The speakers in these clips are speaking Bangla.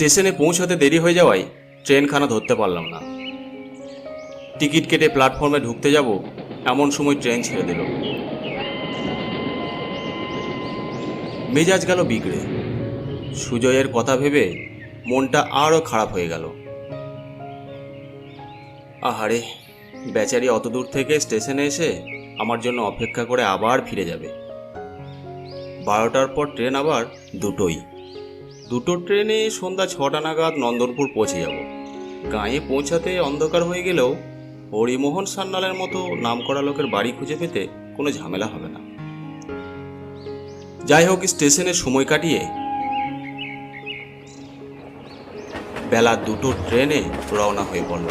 স্টেশনে পৌঁছাতে দেরি হয়ে যাওয়ায় ট্রেনখানা ধরতে পারলাম না। টিকিট কেটে প্ল্যাটফর্মে ঢুকতে যাব এমন সময় ট্রেন ছেড়ে দিল। মেজাজ গেল বিগড়ে। সুজয়ের কথা ভেবে মনটা আরও খারাপ হয়ে গেল। আহারে, বেচারি অত দূর থেকে স্টেশনে এসে আমার জন্য অপেক্ষা করে আবার ফিরে যাবে। 12টার পর ট্রেন আবার দুটো ট্রেনে সন্ধ্যা 6টা নাগাদ নন্দনপুর পৌঁছে যাব। গাঁয়ে পৌঁছাতে অন্ধকার হয়ে গেলেও হরিমোহন সান্যালের মতো নামকরা লোকের বাড়ি খুঁজে পেতে কোনো ঝামেলা হবে না। যাই হোক, স্টেশনে সময় কাটিয়ে বেলা 2টোর ট্রেনে রওনা হয়ে পড়ল।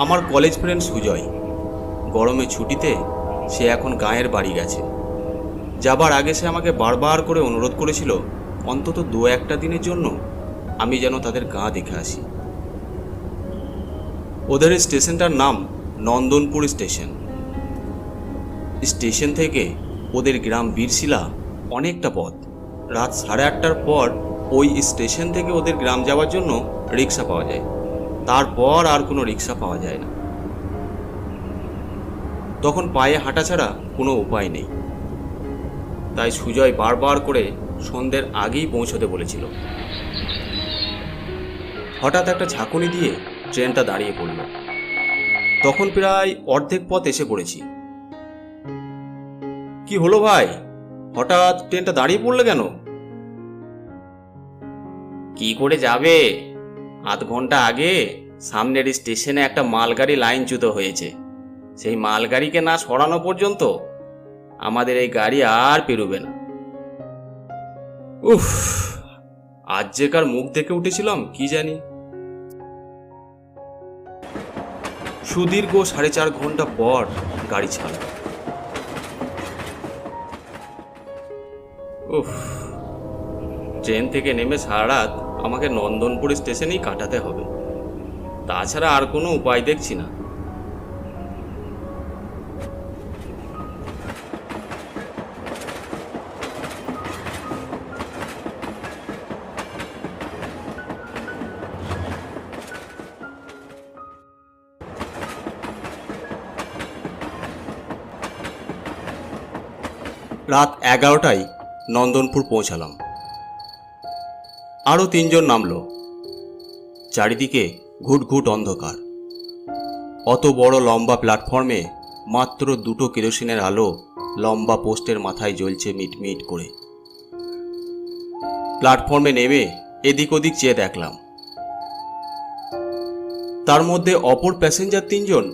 আমার কলেজ ফ্রেন্ড সুজয় গরমে ছুটিতে সে এখন গাঁয়ের বাড়ি গেছে। যাবার আগে সে আমাকে বারবার করে অনুরোধ করেছিল অন্তত 2-1টা দিনের জন্য আমি যেন তাদের গাঁ দেখে আসি। ওদের স্টেশনটার নাম নন্দনপুর স্টেশন। স্টেশন থেকে ওদের গ্রাম বীরশিলা অনেকটা পথ। রাত 8:30টার পর ওই স্টেশন থেকে ওদের গ্রাম যাওয়ার জন্য রিক্সা পাওয়া যায়, তারপর আর কোনো রিক্সা পাওয়া যায় না। তখন পায়ে হাঁটা ছাড়া কোনো উপায় নেই। তাই সুজয় বারবার করে সন্ধ্যের আগেই পৌঁছতে বলেছিল। হঠাৎ একটা ঝাঁকুনি দিয়ে ট্রেনটা দাঁড়িয়ে পড়ল। তখন প্রায় অর্ধেক পথ এসে পড়েছি। কি হলো ভাই, হঠাৎ ট্রেনটা দাঁড়িয়ে পড়লে কেন? কি করে যাবে, আধ ঘন্টা আগে সামনের স্টেশনে একটা মালগাড়ি লাইনচ্যুত হয়েছে। সেই মালগাড়িকে না সরানো পর্যন্ত আমাদের এই গাড়ি আর পেরোবে না। উফ, আজ যে কার মুখ দেখে উঠেছিলাম কি জানি। সুদীর্ঘ 4.5 ঘন্টা পর গাড়ি ছাড়ল। উফ, ট্রেন থেকে নেমে সারা রাত আমাকে নন্দনপুর স্টেশনেই কাটাতে হবে, তাছাড়া আর কোনো উপায় দেখছি না। রাত 11টায় নন্দনপুর পৌঁছালাম। আরও 3 জন নামলো। চারিদিকে ঘুটঘুট অন্ধকার। অত বড় লম্বা প্ল্যাটফর্মে মাত্র 2টো কেরোসিনের আলো লম্বা পোস্টের মাথায় জ্বলছে মিটমিট করে। প্ল্যাটফর্মে নেমে এদিক ওদিক চেয়ে দেখলাম। তার মধ্যে অপর প্যাসেঞ্জার 3 জন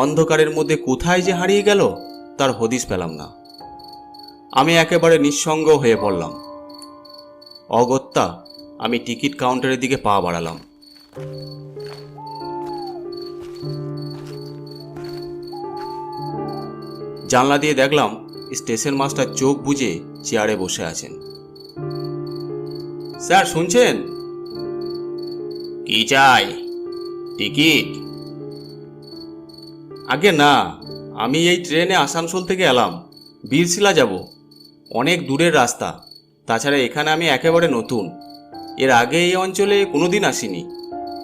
অন্ধকারের মধ্যে কোথায় যে হারিয়ে গেল তার হদিশ পেলাম না। আমি একেবারে নিঃসঙ্গ হয়ে পড়লাম। অগত্যা আমি টিকিট কাউন্টারের দিকে পা বাড়ালাম। জানলা দিয়ে দেখলাম স্টেশন মাস্টার চোখ বুজে চেয়ারে বসে আছেন। স্যার শুনছেন? কি চাই? টিকিট? আগে না, আমি এই ট্রেনে আসানসোল থেকে এলাম, বীরশিলা যাব। অনেক দূরের রাস্তা, তাছাড়া এখানে আমি একেবারে নতুন। এর আগে এই অঞ্চলে কোনোদিন আসিনি,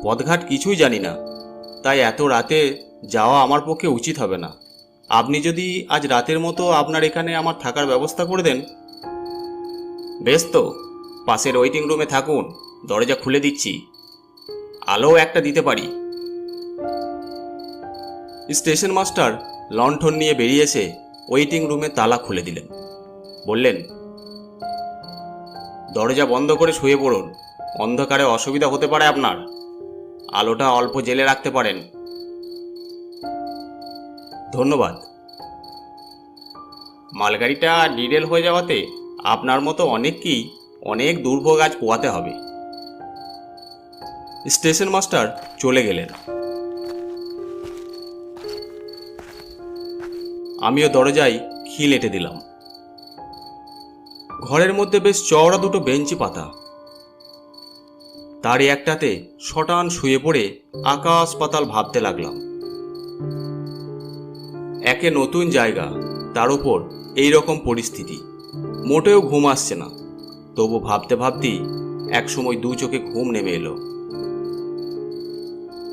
পথঘাট কিছুই জানি না। তাই এত রাতে যাওয়া আমার পক্ষে উচিত হবে না। আপনি যদি আজ রাতের মতো আপনার এখানে আমার থাকার ব্যবস্থা করে দেন। বেশ তো, পাশের ওয়েটিং রুমে থাকুন, দরজা খুলে দিচ্ছি, আলো একটা দিতে পারি। স্টেশন মাস্টার লণ্ঠন নিয়ে বেরিয়ে এসে ওয়েটিং রুমে তালা খুলে দিলেন। বললেন, দরজা বন্ধ করে শুয়ে পড়ুন, অন্ধকারে অসুবিধা হতে পারে আপনার, আলোটা অল্প জেলে রাখতে পারেন। ধন্যবাদ। মালগাড়িটা ডিরেল হয়ে যাওয়াতে আপনার মতো অনেককেই অনেক দুর্ভোগ আজ পোয়াতে হবে। স্টেশন মাস্টার চলে গেলেন। আমিও দরজায় খিল এঁটে দিলাম। ঘরের মধ্যে বেশ চওড়া 2টো বেঞ্চি পাতা। তারই একটাতে শটান শুয়ে পড়ে আকাশ পাতাল ভাবতে লাগলাম। একে নতুন জায়গা, তার উপর এই রকম পরিস্থিতি, মোটেও ঘুম আসছে না। তবু ভাবতে ভাবতেই একসময় দু চোখে ঘুম নেমে এলো।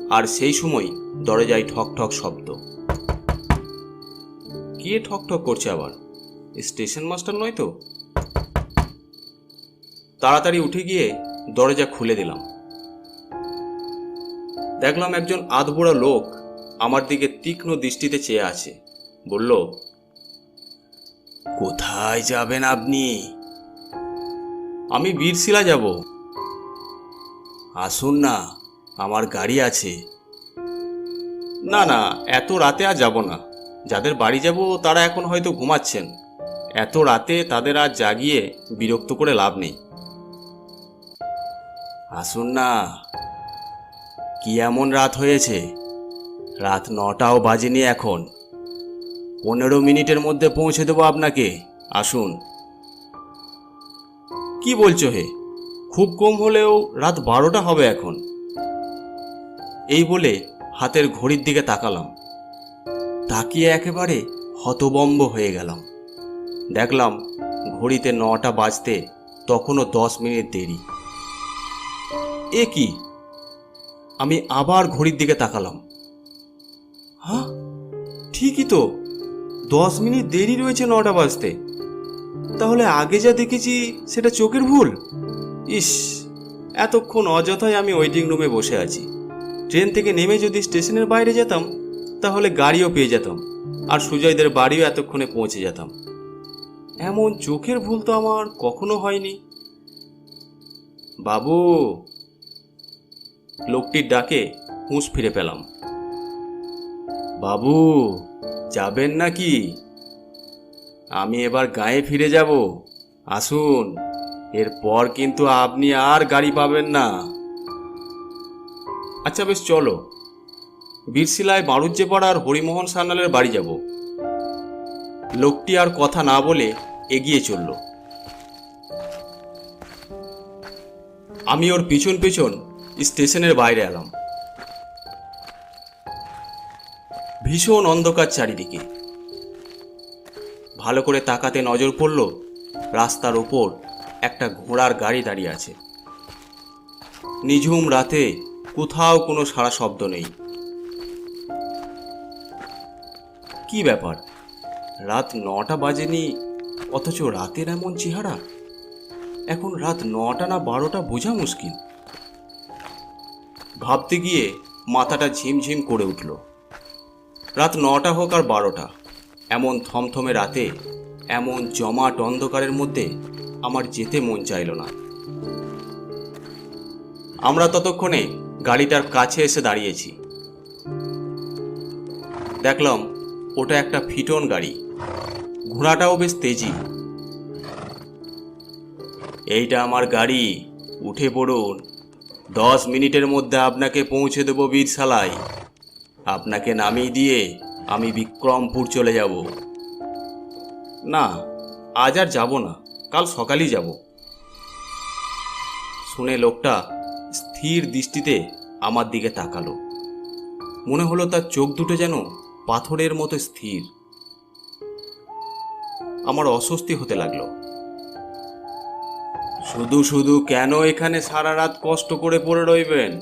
আর সেই সময় দরজায় ঠক ঠক শব্দ। কে ঠক ঠক করছে আবার? স্টেশন মাস্টার নয় তো? তাড়াতাড়ি উঠে গিয়ে দরজা খুলে দিলাম। দেখলাম একজন আধবুড়া লোক আমার দিকে তীক্ষ্ণ দৃষ্টিতে চেয়ে আছে। বলল, কোথায় যাবেন আপনি? আমি বীরশিলা যাব। আসুন না, আমার গাড়ি আছে। না না, এত রাতে আর যাব না। যাদের বাড়ি যাব তারা এখন হয়তো ঘুমাচ্ছেন। এত রাতে তাদের আর জাগিয়ে বিরক্ত করে লাভ নেই। আসুন না। কি এমন রাত হয়েছে? রাত 9টাও বাজেনি এখন। 15 মিনিটের মধ্যে পৌঁছে দেবো আপনাকে। আসুন। কি বলছো হে? খুব কম হলেও রাত 12টা হবে এখন। এই বলে হাতের ঘড়ির দিকে তাকালাম। তাকিয়ে একেবারে হতবম্ব হয়ে গেলাম। দেখলাম ঘড়িতে 9টা বাজতে তখনও 10 মিনিট দেরি। এ কি? আমি আবার ঘড়ির দিকে তাকালাম। হ্যাঁ, ঠিকই তো, 10 মিনিট দেরি রয়েছে 9টা বাজতে। তাহলে আগে যা দেখেছি সেটা চোখের ভুল। ইস, এতক্ষণ অযথাই আমি ওয়েটিং রুমে বসে আছি। ট্রেন থেকে নেমে যদি স্টেশনের বাইরে যেতাম তাহলে গাড়িও পেয়ে যেতাম, আর সুজয়দের বাড়িও এতক্ষণে পৌঁছে যেতাম। এমন চোখের ভুল তো আমার কখনো হয়নি। বাবু! লোকটির ডাকে হুঁশ ফিরে পেলাম। বাবু, যাবেন নাকি? আমি এবার গাঁয়ে ফিরে যাব। আসুন, এরপর কিন্তু আপনি আর গাড়ি পাবেন না। আচ্ছা বেশ, চলো। বীরশিলায় বাড়ুজ্যেপাড়ার হরিমোহন সান্যালের বাড়ি যাব। লোকটি আর কথা না বলে এগিয়ে চলল। আমি ওর পিছন পিছন স্টেশনের বাইরে এলাম। ভীষণ অন্ধকার চারিদিকে। ভালো করে তাকাতে নজর পড়ল রাস্তার ওপর একটা ঘোড়ার গাড়ি দাঁড়িয়ে আছে। নিঝুম রাতে কোথাও কোনো সাড়া শব্দ নেই। কি ব্যাপার? রাত 9টা বাজেনি, অথচ রাতের এমন চেহারা। এখন রাত 9টা না 12টা বোঝা মুশকিল। ভাবতে গিয়ে মাথাটা ঝিমঝিম করে উঠল। রাত 9টা হোক আর 12টা, এমন থমথমে রাতে, এমন জমাট অন্ধকারের মধ্যে আমার যেতে মন চাইল না। আমরা ততক্ষণে গাড়িটার কাছে এসে দাঁড়িয়েছি। দেখলাম ওটা একটা ফিটন গাড়ি। ঘোড়াটাও বেশ তেজি। এইটা আমার গাড়ি, উঠে পড়ুন। 10 মিনিটের মধ্যে আপনাকে পৌঁছে দেব বীরশালায়। আপনাকে নামিয়ে দিয়ে আমি বিক্রমপুর চলে যাব। না, আজ আর যাব না, কাল সকালেই যাব। শুনে লোকটা স্থির দৃষ্টিতে আমার দিকে তাকালো। মনে হলো তার চোখ দুটো যেন পাথরের মতো স্থির। আমার অস্বস্তি হতে লাগলো। শুধু শুধু কেন এখানে সারা রাত কষ্ট করে পড়ে রইবেন?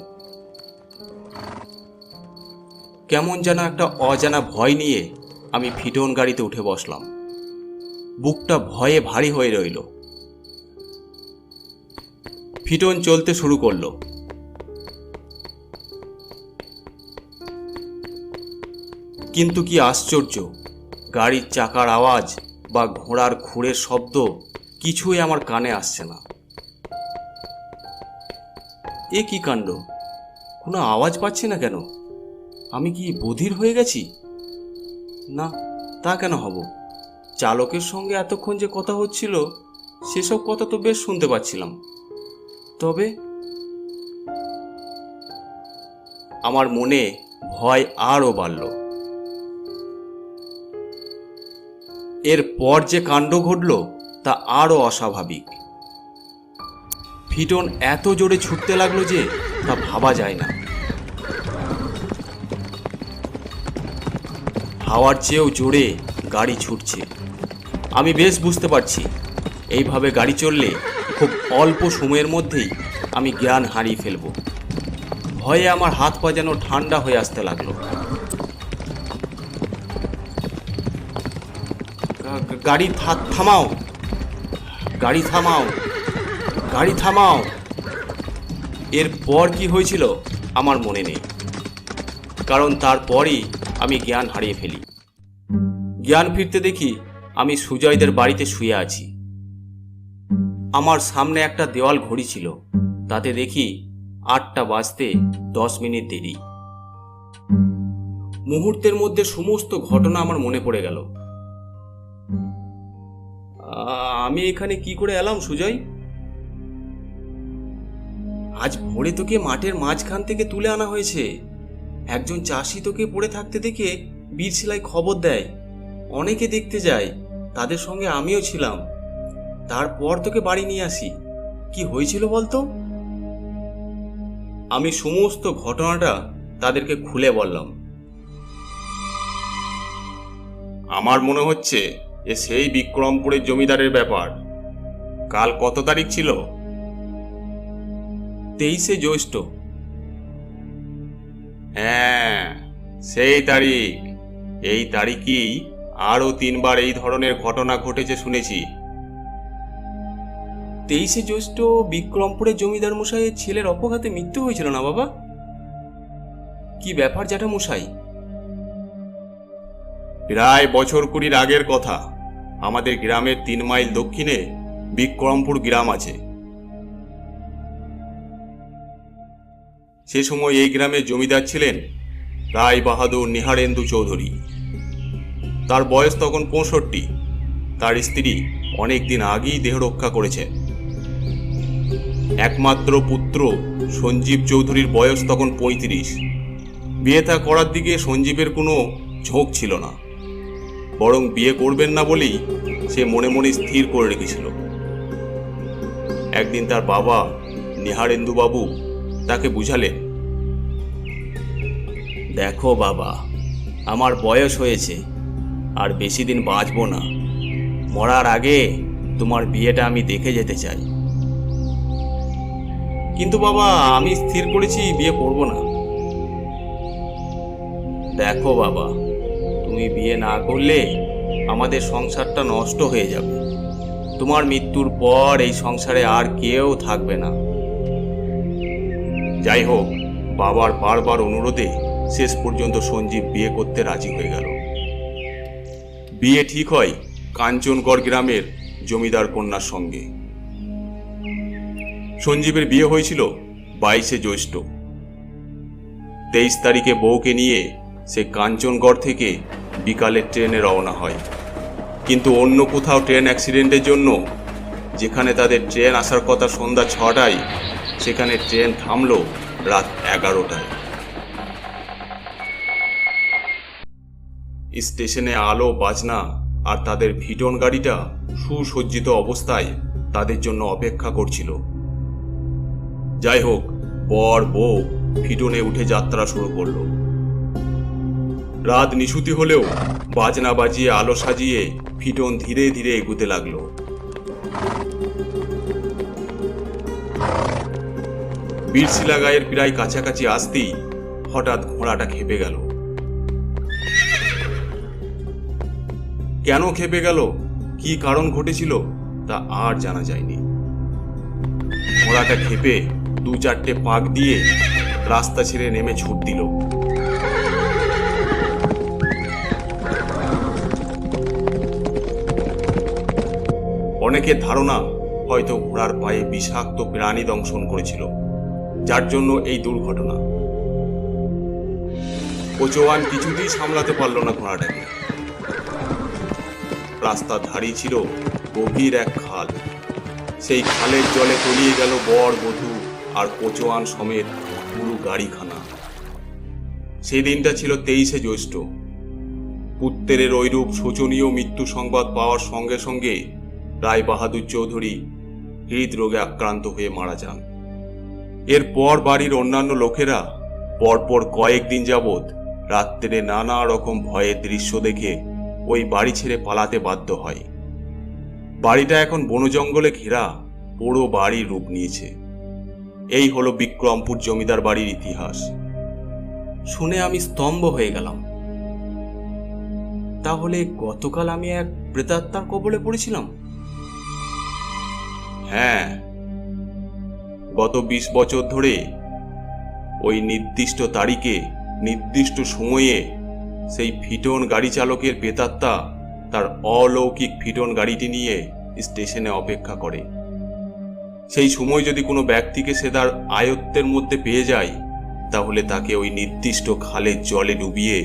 কেমন যেন একটা অজানা ভয় নিয়ে আমি ফিটন গাড়িতে উঠে বসলাম। বুকটা ভয়ে ভারী হয়ে রইল। ফিটন চলতে শুরু করলো। কিন্তু কি আশ্চর্য, গাড়ির চাকার আওয়াজ বা ঘোড়ার খুঁড়ের শব্দ কিছুই আমার কানে আসছে না। এ কি কাণ্ড! কোনো আওয়াজ পাচ্ছি না কেন? আমি কি বধির হয়ে গেছি? না, তা কেন হব? চালকের সঙ্গে এতক্ষণ যে কথা হচ্ছিল সেসব কথা তো বেশ শুনতে পাচ্ছিলাম। তবে আমার মনে ভয় আরও বাড়ল। এরপর যে কাণ্ড ঘটল তা আরও অস্বাভাবিক। ফিটন এত জোরে ছুটতে লাগলো যে তা ভাবা যায় না। হাওয়ার চেয়েও জোরে গাড়ি ছুটছে। আমি বেশ বুঝতে পারছি এইভাবে গাড়ি চললে খুব অল্প সময়ের মধ্যেই আমি জ্ঞান হারিয়ে ফেলব। ভয়ে আমার হাত পা যেন ঠান্ডা হয়ে আসতে লাগলো। গাড়ি থামাও, গাড়ি থামাও, গাড়ি থামাও। এরপর কি হয়েছিল আমার মনে নেই, কারণ তারপরই আমি জ্ঞান হারিয়ে ফেলি। জ্ঞান ফিরতে দেখি আমি সুজয়দের বাড়িতে শুয়ে আছি। আমার সামনে একটা দেওয়াল ঘড়ি ছিল, তাতে দেখি 8টা বাজতে 10 মিনিট দেরি। মুহূর্তের মধ্যে সমস্ত ঘটনা আমার মনে পড়ে গেল। আমি এখানে কি করে এলাম সুজয়? আজ ভোরে তোকে মাঠের মাঝখান থেকে তুলে আনা হয়েছে। একজন চাষি তোকে পড়ে থাকতে দেখে বীরশিলায় খবর দেয়, অনেকে দেখতে যায়, তাদের সঙ্গে আমিও ছিলাম। তারপর তোকে বাড়ি নিয়ে আসি। কি হয়েছিল বলতো? আমি সমস্ত ঘটনাটা তাদেরকে খুলে বললাম। আমার মনে হচ্ছে এ সেই বিক্রমপুরের জমিদারের ব্যাপার। কাল কত তারিখ ছিল? 23শে জ্যৈষ্ঠ। হ্যাঁ, সেই তারিখ। এই তারিখেই আরও 3বার এই ধরনের ঘটনা ঘটেছে শুনেছি। 23শে জ্যৈষ্ঠ বিক্রমপুরের জমিদার মশাইয়ের ছেলের অপঘাতে মৃত্যু হয়েছিল না বাবা? কি ব্যাপার জ্যাঠা মশাই? প্রায় বছর 20 আগের কথা। আমাদের গ্রামের 3 মাইল দক্ষিণে বিক্রমপুর গ্রাম আছে। সে সময় এই গ্রামের জমিদার ছিলেন রায় বাহাদুর নিহারেন্দু চৌধুরী। তার বয়স তখন 65। তার স্ত্রী অনেক দিন আগেই দেহ রক্ষা করেছেন। একমাত্র পুত্র সঞ্জীব চৌধুরীর বয়স তখন 35। বিয়ে থা করার দিকে সঞ্জীবের কোনো ঝোঁক ছিল না, বরং বিয়ে করবেন না বলেই সে মনে মনে স্থির করে রেখেছিল। একদিন তার বাবা নিহারেন্দু বাবু তাকে বুঝালেন, দেখো বাবা, আমার বয়স হয়েছে, আর বেশি দিন বাঁচব না। মরার আগে তোমার বিয়েটা আমি দেখে যেতে চাই। কিন্তু বাবা, আমি স্থির করেছি বিয়ে করব না। দেখো বাবা, তুমি বিয়ে না করলে আমাদের সংসারটা নষ্ট হয়ে যাবে। তোমার মৃত্যুর পর এই সংসারে আর কেউ থাকবে না। যাই হোক, বাবার বারবার অনুরোধে শেষ পর্যন্ত সঞ্জীব বিয়ে করতে রাজি হয়ে গেল। বিয়ে ঠিক হয় কাঞ্চনগড় গ্রামের জমিদার কন্যার সঙ্গে। সঞ্জীবের বিয়ে হয়েছিল 22শে জ্যৈষ্ঠ। 23 তারিখে বউকে নিয়ে সে কাঞ্চনগড় থেকে বিকালের ট্রেনে রওনা হয়। কিন্তু অন্য কোথাও ট্রেন অ্যাক্সিডেন্টের জন্য যেখানে তাদের ট্রেন আসার কথা সন্ধ্যা 6টায়, সেখানে ট্রেন থামলো রাত 11টায়। স্টেশনে আলো বাজনা আর তাদের ভিটন গাড়িটা সুসজ্জিত অবস্থায় তাদের জন্য অপেক্ষা করছিল। যাই হোক, বর বউ ভিটনে উঠে যাত্রা শুরু করলো। রাত নিশুতি হলেও বাজনা বাজিয়ে আলো সাজিয়ে ভিটন ধীরে ধীরে এগুতে লাগলো। বীরশিলা গায়ের প্রায় কাছাকাছি আসতেই হঠাৎ ঘোড়াটা খেপে গেল। কেন খেপে গেল, কি কারণ ঘটেছিল তা আর জানা যায়নি। ঘোড়াটা খেপে 2-4টে পাক দিয়ে রাস্তা ছেড়ে নেমে ছুট দিল। অনেকের ধারণা হয়তো ঘোড়ার পায়ে বিষাক্ত প্রাণী দংশন করেছিল, যার জন্য এই দুর্ঘটনা। কোচওয়ান কিছুতেই সামলাতে পারল না ঘোড়াটাকে। রাস্তার ধারেই ছিল গভীর এক খাল। সেই খালের জলে তলিয়ে গেল বর বধূ আর কোচওয়ান সমেত পুরো গাড়িখানা। সেই দিনটা ছিল 23শে জ্যৈষ্ঠ। পুত্রের ওইরূপ শোচনীয় মৃত্যু সংবাদ পাওয়ার সঙ্গে সঙ্গে রায় বাহাদুর চৌধুরী হৃদরোগে আক্রান্ত হয়ে মারা যান। এরপর বাড়ির অন্যান্য লোকেরা পরপর কয়েকদিন যাবৎ রাত্রে নানা রকম ভয়ের দৃশ্য দেখে ওই বাড়ি ছেড়ে পালাতে বাধ্য হয়। বাড়িটা এখন বনজঙ্গলে ঘেরা পুরো বাড়ির রূপ নিয়েছে। এই হলো বিক্রমপুর জমিদার বাড়ির ইতিহাস। শুনে আমি স্তম্ভ হয়ে গেলাম। তাহলে গতকাল আমি এক প্রেতাত্মার কবলে পড়েছিলাম? হ্যাঁ, গত 20 বছর ধরে ওই নির্দিষ্ট তারিখে নির্দিষ্ট সময়ে সেই ফিটন গাড়ি চালকের প্রেতাত্মা তার অলৌকিক ফিটন গাড়িটি নিয়ে স্টেশনে অপেক্ষা করে। সেই সময় যদি কোনো ব্যক্তিকে সে তার আয়ত্তের মধ্যে পেয়ে যায়, তাহলে তাকে ওই নির্দিষ্ট খালের জলে ডুবিয়ে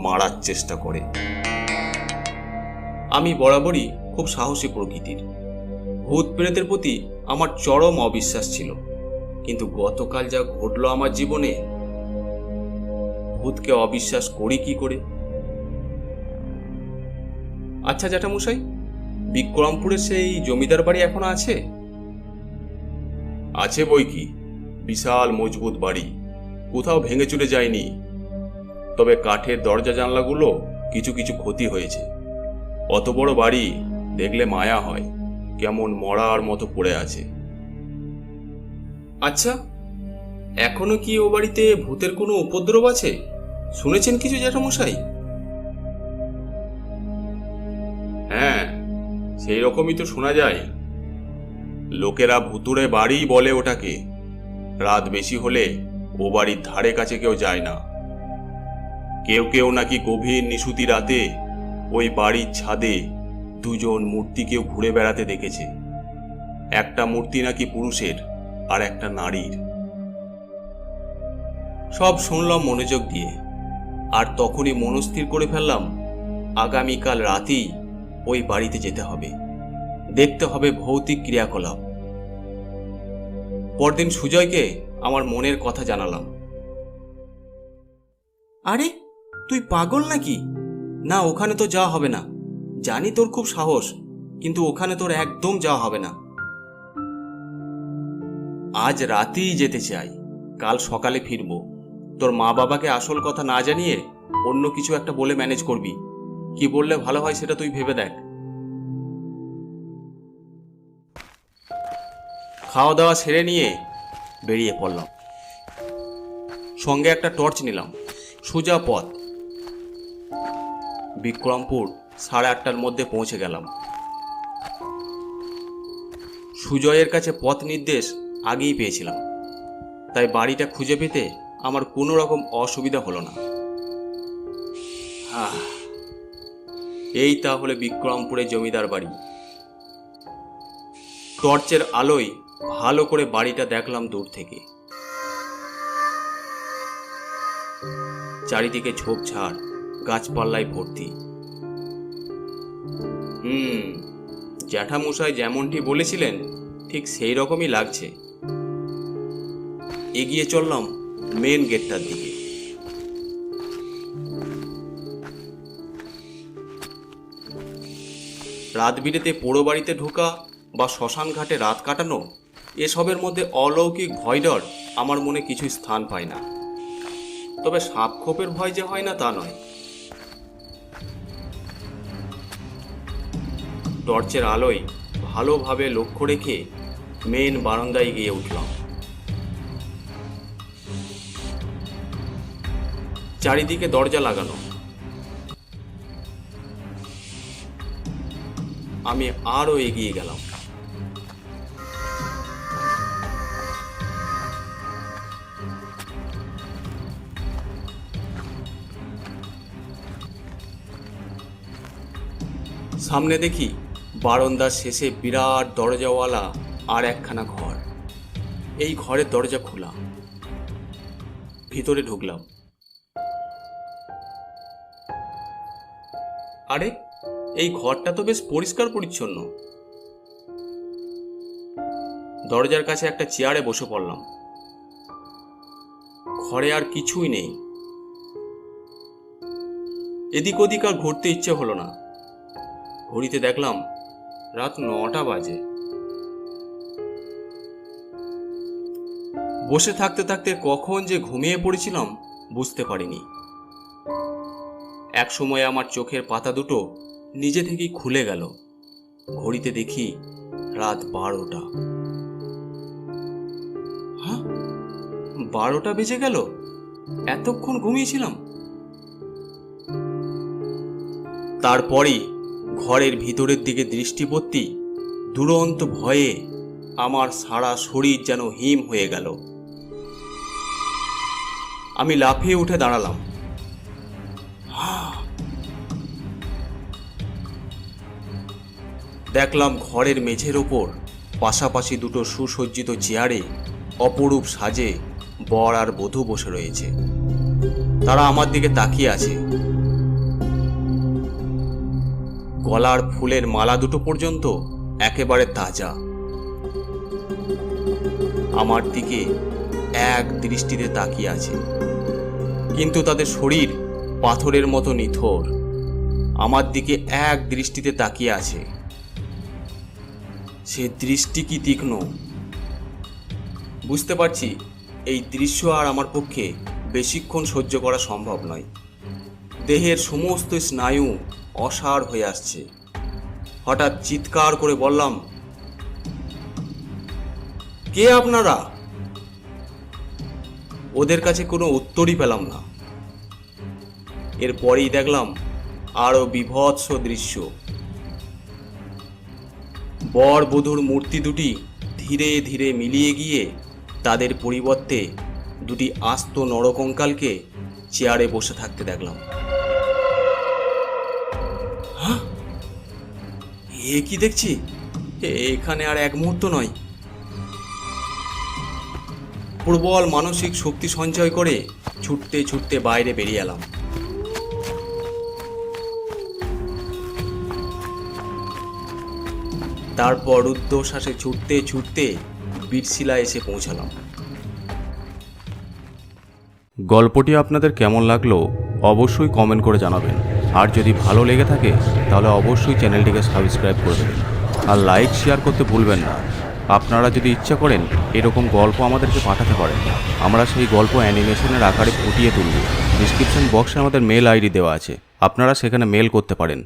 মারার চেষ্টা করে। আমি বরাবরই খুব সাহসী প্রকৃতির। ভূত প্রেতের প্রতি আমার চরম অবিশ্বাস ছিল, কিন্তু গতকাল যা ঘটলো আমার জীবনে, ভূতকে অবিশ্বাস করি কি করে? আচ্ছা জ্যাঠামশাই, বিক্রমপুরে সেই জমিদার বাড়ি এখনো আছে? আছে বই কি, বিশাল মজবুত বাড়ি, কোথাও ভেঙে চুরে যায়নি। তবে কাঠের দরজা জানলাগুলো কিছু কিছু ক্ষতি হয়েছে। অত বড় বাড়ি দেখলে মায়া হয়, কেমন মরার মতো পড়ে আছে। আচ্ছা, এখনো কি ও বাড়িতে ভূতের কোনো উপদ্রব আছে? শুনেছেন কিছু জ্যাঠামশাই? হ্যাঁ, সেই রকমই তো শোনা যায়। লোকেরা ভুতুড়ে বাড়ি বলে ওটাকে। রাত বেশি হলে ও বাড়ির ধারে কাছে কেউ যায় না। কেউ কেউ নাকি গভীর নিশুতি রাতে ওই বাড়ির ছাদে দুজন মূর্তিকেও ঘুরে বেড়াতে দেখেছে। একটা মূর্তি নাকি পুরুষের আর একটা নারীর। সব শুনলাম মনোযোগ দিয়ে, আর তখনই মনস্থির করে ফেললাম আগামীকাল রাতেই ওই বাড়িতে যেতে হবে, দেখতে হবে ভৌতিক ক্রিয়াকলাপ। পরদিন সুজয়কে আমার মনের কথা জানালাম। আরে, তুই পাগল নাকি? না, ওখানে তো যাওয়া হবে না। জানি তোর খুব সাহস, কিন্তু ওখানে তোর একদম যাওয়া হবে না। আজ রাতেই যেতে চাই, কাল সকালে ফিরব। তোর মা বাবাকে আসল কথা না জানিয়ে অন্য কিছু একটা বলে ম্যানেজ করবি। কি বললে ভালো হয় সেটা তুই ভেবে দেখ। খাওয়া দাওয়া সেরে নিয়ে বেরিয়ে পড়লাম। সঙ্গে একটা টর্চ নিলাম। সোজা পথ। বিক্রমপুর 8:30টার মধ্যে পৌঁছে গেলাম। সুজয়ের কাছে পথ নির্দেশ আগেই পেয়েছিলাম, তাই বাড়িটা খুঁজে পেতে আমার কোনো রকম অসুবিধা হলো না। এই তাহলে বিক্রমপুরের জমিদার বাড়ি। টর্চের আলোয় ভালো করে বাড়িটা দেখলাম দূর থেকে। চারিদিকে ঝোপঝাড়, গাছপাল্লায় ভর্তি। জ্যাঠামশাই যেমনটি বলেছিলেন ঠিক সেই রকমই লাগছে। এগিয়ে চললাম মেন গেটটার দিকে। রাত বিরেতে পোড়ো বাড়িতে ঢোকা বা শ্মশান ঘাটে রাত কাটানো, এসবের মধ্যে অলৌকিক ভয়ডর আমার মনে কিছু স্থান পায় না। তবে সাপ খোপের ভয় যে হয় না তা নয়। টর্চের আলোয় ভালোভাবে লক্ষ্য রেখে মেন বারান্দায় গিয়ে উঠলাম। চারিদিকে দরজা লাগানো। আমি আরো এগিয়ে গেলাম। সামনে দেখি বারান্দার শেষে বিরাট দরজাওয়ালা আর একখানা ঘর। এই ঘরের দরজা খোলা। ভিতরে ঢুকলাম। আরে, এই ঘরটা তো বেশ পরিষ্কার পরিচ্ছন্ন। দরজার কাছে একটা চেয়ারে বসে পড়লাম। ঘরে আর কিছুই নেই। এদিক ওদিক আর ঘুরতে ইচ্ছে হলো না। ঘড়িতে দেখলাম রাত 9টা বাজে। বসে থাকতে থাকতে কখন যে ঘুমিয়ে পড়েছিলাম বুঝতে পারিনি। একসময় আমার চোখের পাতা দুটো নিজে থেকেই খুলে গেল। ঘড়িতে দেখি রাত 12টা। হ্যাঁ, 12টা বেজে গেল? এতক্ষণ ঘুমিয়েছিলাম? তারপরই ঘরের ভিতরের দিকে দৃষ্টি পড়তেই দুরন্ত ভয়ে আমার সারা শরীর যেন হিম হয়ে গেল। আমি লাফিয়ে উঠে দাঁড়ালাম। দেখলাম ঘরের মেঝের ওপর পাশাপাশি দুটো সুসজ্জিত চেয়ারে অপরূপ সাজে বর আর বধূ বসে রয়েছে। তারা আমার দিকে তাকিয়ে আছে। গলার ফুলের মালা দুটো পর্যন্ত একেবারে তাজা। আমার দিকে এক দৃষ্টিতে তাকিয়ে আছে, কিন্তু তাদের শরীর পাথরের মতো নিথর। আমার দিকে এক দৃষ্টিতে তাকিয়ে আছে। সে দৃষ্টি কি তীক্ষ্ণ! বুঝতে পারছি এই দৃশ্য আর আমার পক্ষে বেশিক্ষণ সহ্য করা সম্ভব নয়। দেহের সমস্ত স্নায়ু অসাড় হয়ে আসছে। হঠাৎ চিৎকার করে বললাম, কে আপনারা? ওদের কাছে কোনো উত্তরই পেলাম না। এরপরেই দেখলাম আরো বীভৎস দৃশ্য। বর বধূর মূর্তি দুটি ধীরে ধীরে মিলিয়ে গিয়ে তাদের পরিবর্তে দুটি আস্ত নরকঙ্কালকে চেয়ারে বসে থাকতে দেখলাম। হ্যাঁ, এ কি দেখছি! এখানে আর এক মুহূর্ত নয়। প্রবল মানসিক শক্তি সঞ্চয় করে ছুটতে ছুটতে বাইরে বেরিয়ে এলাম। তারপর রুদ্ধশ্বাসে ছুটতে ছুটতে বীরশিলা এসে পৌঁছালাম। গল্পটি আপনাদের কেমন লাগলো অবশ্যই কমেন্ট করে জানাবেন। আর যদি ভালো লেগে থাকে তাহলে অবশ্যই চ্যানেলটিকে সাবস্ক্রাইব করে দেবেন আর লাইক শেয়ার করতে ভুলবেন না। আপনারা যদি ইচ্ছা করেন এরকম গল্প আমাদেরকে পাঠাতে পারেন, আমরা সেই গল্প অ্যানিমেশনের আকারে ফুটিয়ে তুলব। ডিসক্রিপশন বক্সে আমাদের মেল আইডি দেওয়া আছে, আপনারা সেখানে মেল করতে পারেন।